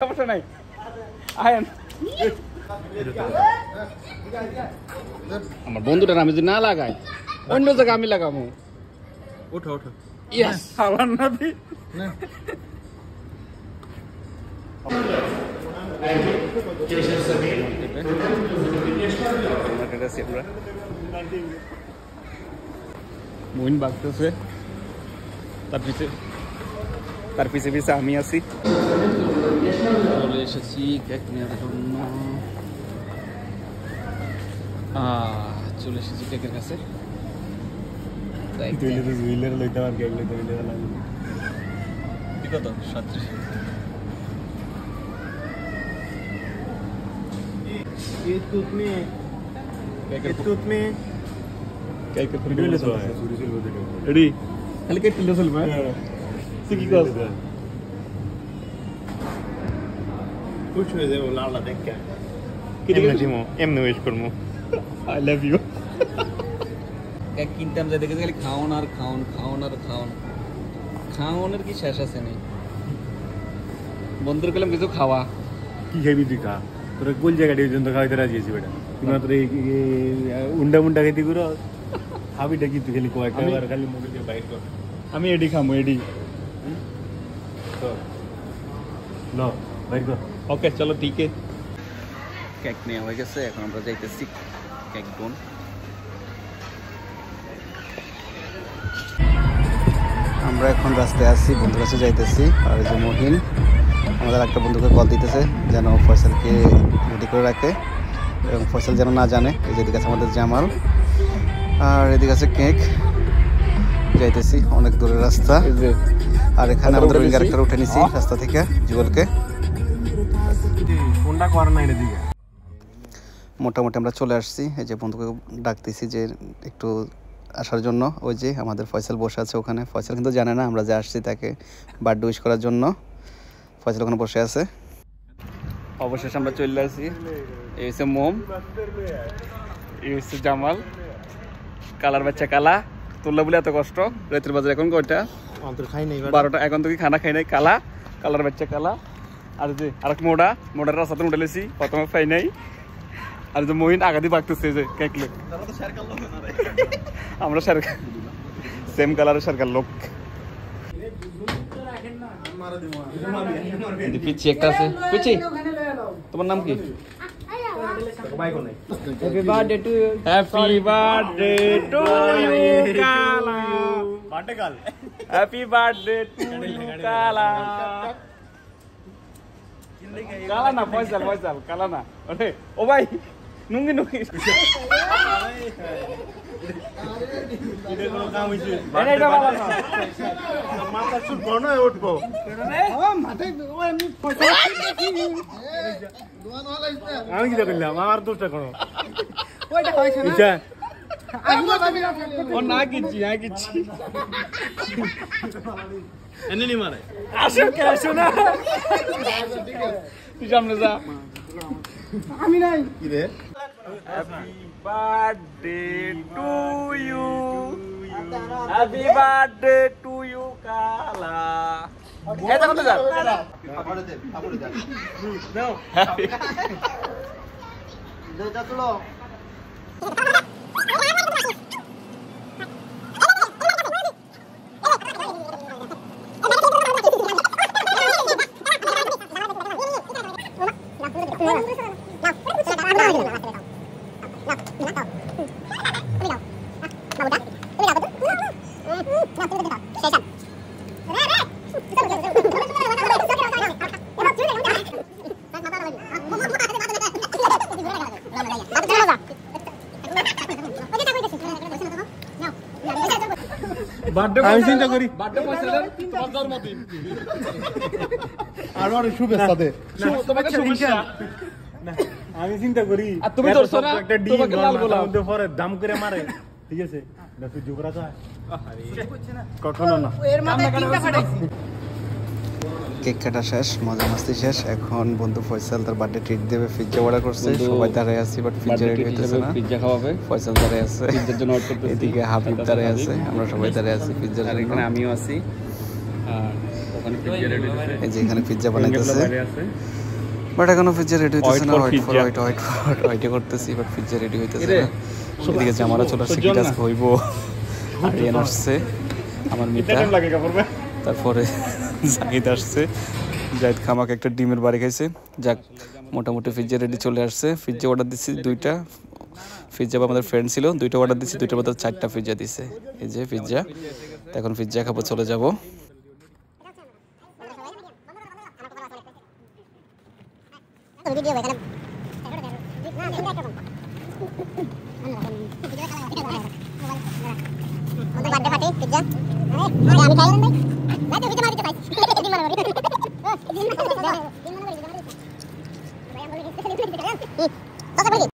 সমস্যা নাই আয়েন আমার বন্ধুটার আমি যদি না লাগাই অন্য জায়গায় আমি লাগাবো ওঠো ওঠো ইয়েস আমার নাবি মোহিন বাগতেছে তার পিছে পিছে আমি আছি চলে এসেছি কেক নেওয়ার জন্য চলে এসেছি কেকের কাছে কত 37 কি কস খুশ হয়ে যাবো লালা দেখে কি দিমো এমনি উইশ করমু আই লাভ ইউ কেক কিনতাম যা দেখে খালি খাওন আর খাওন খাওন আর খাওন খাওনের কি শেষ আছে নেই বন্ধুর কলম কিছু খাওয়া কি খাবি তুই খা তোর কোন জায়গাটা পর্যন্ত খাওয়াইতে রাজি আছি বেটা তুই মাত্র উন্ডা মুন্ডা খাইতে ঘুরো খাবিটা কি তুই খালি কয়েকবার খালি মুখে দিয়ে বাইর কর আমি এডি খামু এডি লো বাইর কর ওকে চলো ঠিক আছে কেক নেওয়া হয়ে গেছে এখন আমরা যাইতেছি কেক বোন আমরা এখন রাস্তায় আসছি বন্ধুর কাছে যাইতেছি আর এই যে মহিন আমাদের একটা বন্ধুকে কল দিতেছে যেন ফয়সালকে রেডি করে রাখে এবং ফয়সাল যেন না জানে এই যে এদিকে আছে আমাদের জামাল আর এদিকে আছে কেক যাইতেছি অনেক দূরের রাস্তা আর এখানে আমাদের ওই ক্যারেক্টার উঠে নিছি রাস্তা থেকে জুয়েলকে ফোনটা কর না এর দিকে মোটামুটি আমরা চলে আসছি এই যে বন্ধুকে ডাকতেছি যে একটু আসার জন্য ওই যে আমাদের ফয়সাল বসে আছে ওখানে ফয়সাল কিন্তু জানে না আমরা যে আসছি তাকে বার্থডে উইশ করার জন্য ফয়সাল ওখানে বসে আছে অবশেষে আমরা চলে আসছি এই হচ্ছে মোম এই হচ্ছে জামাল কালার বাচ্চা কালা তোল্লা বলে এত কষ্ট রাতের বাজার এখন কয়টা খাই নাই 12টা এখন তো কি খানা খাই নাই কালা কালার বাচ্চা কালা আর যে আরেক মোড়ার রাস্তাতে উঠে লেছি প্রথমে পাই নাই আর যে মহিন আগাদি বাগতেছে যে কেকলে আমরা সেম কালারের সরকার লোক পিচ্ছি একটা আছে পিচ্ছি তোমার নাম কি happy birthday to you happy birthday to you কালা বার্থডে কাল হ্যাপি বার্থডে টু ইউ কালা কালা না ফয়সাল কালা না ওরে ও ভাই নুঙ্গি মাথা চুল বড় উঠবো আমি কি করলাম আমার দোষটা করো না কিচ্ছি এনে মারে আসো না তুই সামনে যা আমি নাই কি রে happy birthday to you happy birthday to you কালা এটা কত যা আপরে দে নাও হ্যাপি দাও চলো আমি চিন্তা করি বার্থডে পয়সালের তোমার জন্মদিন আমার শুভেচ্ছা দে তোমাকে শুভেচ্ছা আমি চিন্তা করি আর তুমি ধরছো না একটা ডিম মধ্যে পরে দাম করে মারে ঠিক আছে না সহ্য করা যায় কখনো না এর মাথায় তিনটা ফাটাইছি কেক কাটা শেষ মজা মাস্তি শেষ এখন বন্ধু ফয়সাল তার বার্থডে ট্রিট দেবে পিজ্জা অর্ডার করছে সবাই দাঁড়ায় আছে বাট পিজ্জা রেডি হইতেছে না পিজ্জা খাওয়াবে ফয়সাল দাঁড়ায় আছে পিজ্জার জন্য অর্ডার করতেছি এদিকে হাবিব দাঁড়ায় আছে আমরা সবাই দাঁড়ায় আছি পিজ্জার জন্য এখানে আমিও আছি আর ওখানে এই যে এখানে পিৎজা বানাইতেছে, বাট এখনো পিৎজা রেডি হইতেছে না। ওয়েট করতেছি, বাট পিৎজা রেডি হইতেছে না। এদিকে জামারা চলে আসছে, কি টাস্ক হইব। আরিয়ান আসছে, আমার মিতা, তারপরে জাহিদ আসছে। জাহিদ খামাকে একটা ডিমের বাড়ি খাইছে। যাক, মোটামুটি পিৎজা রেডি চলে আসছে। পিৎজা অর্ডার দিচ্ছি 2টা। পিৎজা আমাদের ফ্রেন্ড ছিল, 2টা অর্ডার দিচ্ছি, 2টার মধ্যে 4টা পিৎজা দিছে। এই যে পিৎজা, এখন পিৎজা খাবো, চলে যাব।